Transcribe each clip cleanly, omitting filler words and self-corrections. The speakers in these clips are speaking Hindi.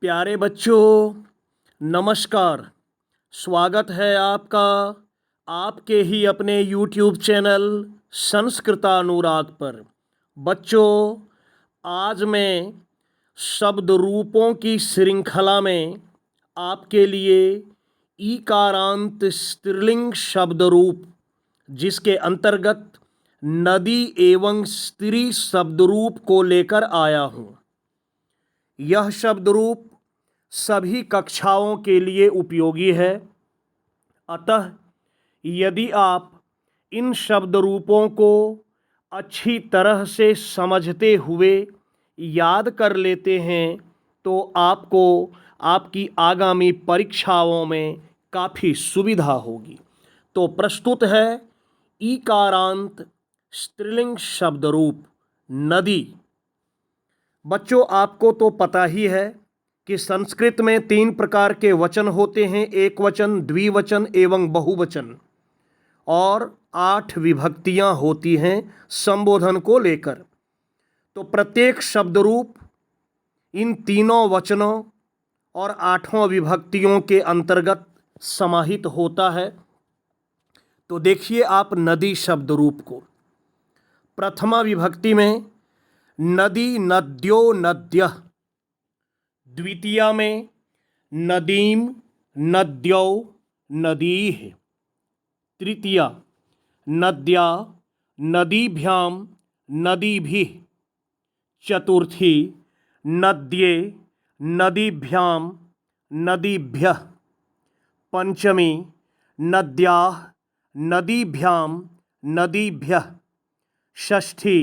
प्यारे बच्चों, नमस्कार। स्वागत है आपका आपके ही अपने YouTube चैनल संस्कृतानुराग पर। बच्चों, आज मैं शब्द रूपों की श्रृंखला में आपके लिए ईकारांत स्त्रीलिंग शब्द रूप, जिसके अंतर्गत नदी एवं स्त्री शब्द रूप को लेकर आया हूँ। यह शब्द रूप सभी कक्षाओं के लिए उपयोगी है। अतः यदि आप इन शब्द रूपों को अच्छी तरह से समझते हुए याद कर लेते हैं तो आपको आपकी आगामी परीक्षाओं में काफ़ी सुविधा होगी। तो प्रस्तुत है ईकारांत स्त्रीलिंग शब्द रूप नदी। बच्चों, आपको तो पता ही है कि संस्कृत में 3 प्रकार के वचन होते हैं, एक वचन, द्विवचन एवं बहुवचन, और 8 विभक्तियां होती हैं संबोधन को लेकर। तो प्रत्येक शब्द रूप इन तीनों वचनों और 8 विभक्तियों के अंतर्गत समाहित होता है। तो देखिए आप नदी शब्द रूप को। प्रथमा विभक्ति में नदी नद्यो नद्यः, द्वितीया में नदीम नद्यौ नदीः, तृतीया नद्या नदीभ्यां नदीभिः, चतुर्थी नद्ये नदीभ्यां नदीभ्यः, पंचमी नद्याः नदीभ्यां नदीभ्यः, षष्ठी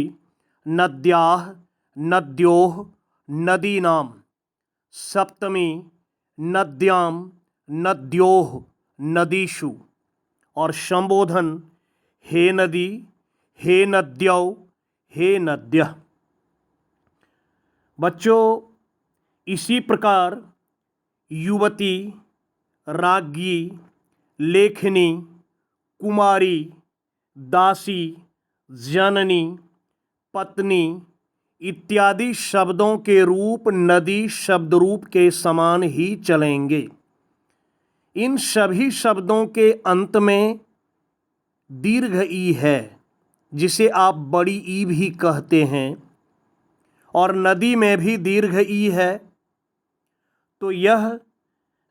नद्याः नद्योः नदीनां, सप्तमी नद्यां नद्योः नदीषु, और संबोधन हे नदी, हे नद्यौ, हे नद्यः। बच्चों, इसी प्रकार युवती, राज्ञी, लेखनी, कुमारी, दासी, जननी, पत्नी इत्यादि शब्दों के रूप नदी शब्द रूप के समान ही चलेंगे। इन सभी शब्दों के अंत में दीर्घ ई है, जिसे आप बड़ी ई भी कहते हैं, और नदी में भी दीर्घ ई है। तो यह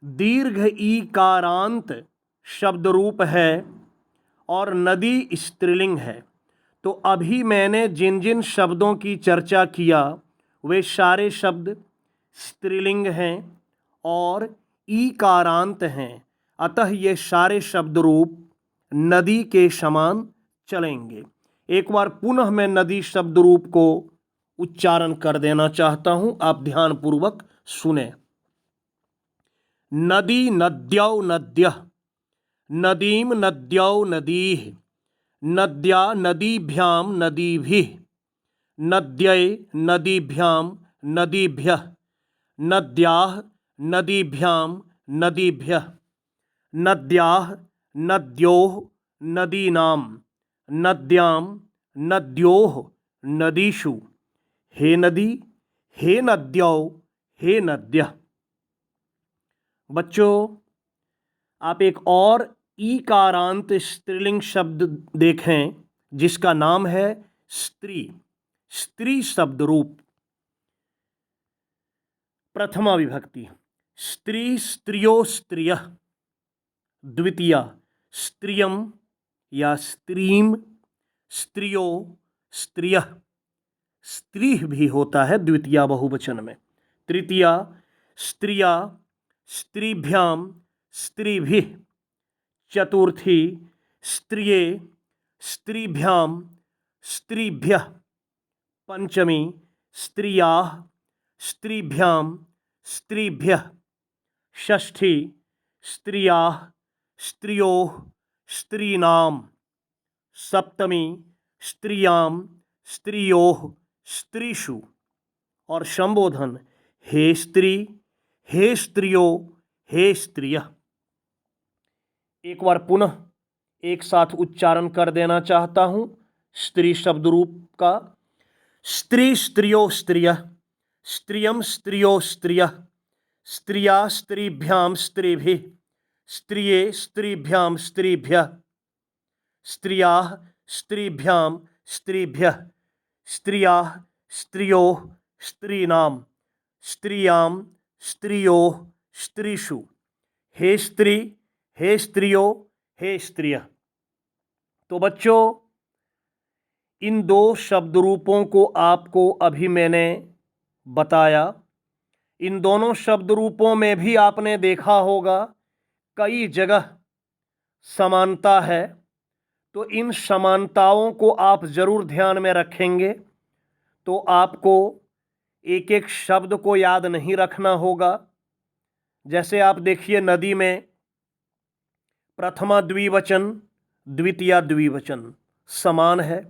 दीर्घ ई कारांत शब्द रूप है और नदी स्त्रीलिंग है। तो अभी मैंने जिन जिन शब्दों की चर्चा किया वे सारे शब्द स्त्रीलिंग हैं और ईकारांत हैं। अतः ये सारे शब्द रूप नदी के समान चलेंगे। एक बार पुनः मैं नदी शब्द रूप को उच्चारण कर देना चाहता हूँ, आप ध्यानपूर्वक सुने। नदी नद्यौ नद्यः, नदीम नद्यौ नदीः, नद्या नदीभ्यां नदीभिः, नद्यै नदीभ्यां नदीभ्यः, नद्याः नदीभ्यां नदीभ्यः, नद्याः नद्योः नदीनां, नद्यां नद्योः नदीषु, हे नदी, हे नद्यौ, हे नद्यः। बच्चों, आप एक और ईकारांत स्त्रीलिंग शब्द देखें जिसका नाम है स्त्री। स्त्री शब्द रूप। प्रथमा विभक्ति स्त्री स्त्रियो स्त्रियः, द्वितीया स्त्रियम या स्त्रीम, स्त्रियो स्त्रियः, स्त्री भी होता है द्वितीया बहुवचन में। तृतीया स्त्रिया स्त्रीभ्यां स्त्रीभिः, चतुर्थी स्त्रिये स्त्रीभ्यां स्त्रीभ्यः, पंचमी स्त्रियाः स्त्रीभ्यां स्त्रीभ्यः, षष्ठी स्त्रियाः स्त्रियोः स्त्रीणां, सप्तमी स्त्रियां स्त्रियोः स्त्रीषु, और संबोधन हे स्त्री, हे स्त्रियो, हे स्त्रियः। एक बार पुनः एक साथ उच्चारण कर देना चाहता हूँ स्त्री शब्द रूप का। स्त्री स्त्रियो स्त्रियः, स्त्रियम स्त्रियो स्त्रियः, स्त्रिया स्त्रीभ्याम स्त्रीभिः, स्त्रिये स्त्रीभ्याम स्त्रीभ्यः, स्त्रियाः स्त्रीभ्याम स्त्रीभ्यः, स्त्रियाः स्त्रियोः स्त्रीणाम, स्त्रियां स्त्रियोः स्त्रीषु, हे स्त्री, हे स्त्रियों, हे स्त्रियः। तो बच्चों, इन दो शब्द रूपों को आपको अभी मैंने बताया। इन दोनों शब्द रूपों में भी आपने देखा होगा कई जगह समानता है, तो इन समानताओं को आप जरूर ध्यान में रखेंगे। तो आपको एक एक शब्द को याद नहीं रखना होगा। जैसे आप देखिए, नदी में प्रथमा द्विवचन, द्वितीया द्विवचन समान है।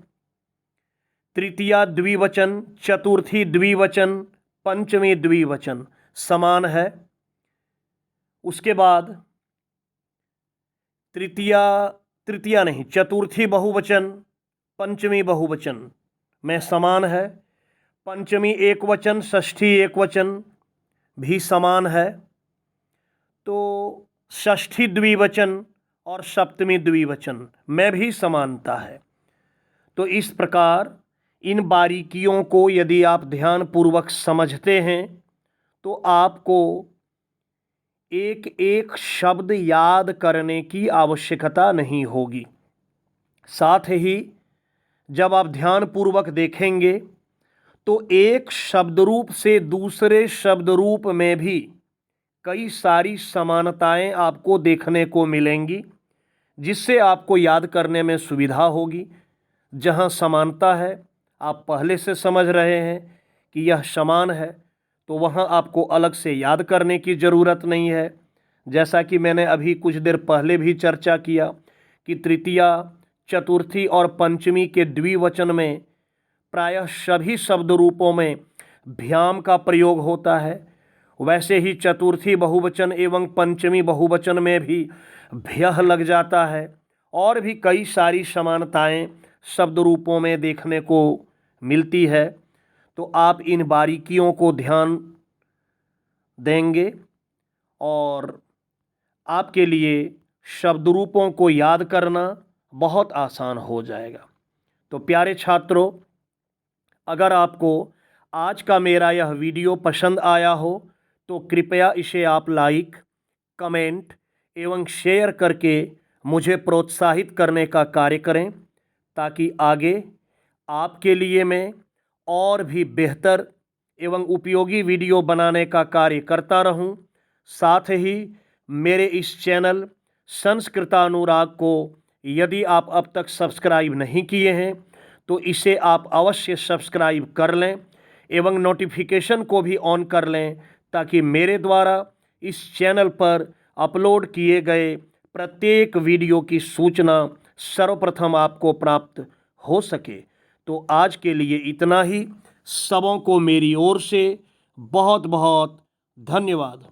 तृतीया द्विवचन, चतुर्थी द्विवचन, पंचमी द्विवचन समान है। उसके बाद चतुर्थी बहुवचन, पंचमी बहुवचन में समान है। पंचमी एकवचन, षष्ठी एकवचन भी समान है। तो षष्ठी द्विवचन और सप्तमी द्विवचन में भी समानता है। तो इस प्रकार इन बारीकियों को यदि आप ध्यानपूर्वक समझते हैं तो आपको एक एक शब्द याद करने की आवश्यकता नहीं होगी। साथ ही जब आप ध्यानपूर्वक देखेंगे तो एक शब्द रूप से दूसरे शब्द रूप में भी कई सारी समानताएं आपको देखने को मिलेंगी, जिससे आपको याद करने में सुविधा होगी। जहां समानता है, आप पहले से समझ रहे हैं कि यह समान है, तो वहां आपको अलग से याद करने की ज़रूरत नहीं है। जैसा कि मैंने अभी कुछ देर पहले भी चर्चा किया कि तृतीया, चतुर्थी और पंचमी के द्विवचन में प्रायः सभी शब्द रूपों में भ्याम का प्रयोग होता है। वैसे ही चतुर्थी बहुवचन एवं पंचमी बहुवचन में भी भ्यः लग जाता है। और भी कई सारी समानताएं शब्द रूपों में देखने को मिलती है। तो आप इन बारीकियों को ध्यान देंगे और आपके लिए शब्द रूपों को याद करना बहुत आसान हो जाएगा। तो प्यारे छात्रों, अगर आपको आज का मेरा यह वीडियो पसंद आया हो तो कृपया इसे आप लाइक, कमेंट एवं शेयर करके मुझे प्रोत्साहित करने का कार्य करें, ताकि आगे आपके लिए मैं और भी बेहतर एवं उपयोगी वीडियो बनाने का कार्य करता रहूं। साथ ही मेरे इस चैनल संस्कृतानुराग को यदि आप अब तक सब्सक्राइब नहीं किए हैं तो इसे आप अवश्य सब्सक्राइब कर लें एवं नोटिफिकेशन को भी ऑन कर लें, ताकि मेरे द्वारा इस चैनल पर अपलोड किए गए प्रत्येक वीडियो की सूचना सर्वप्रथम आपको प्राप्त हो सके। तो आज के लिए इतना ही। सबों को मेरी ओर से बहुत बहुत धन्यवाद।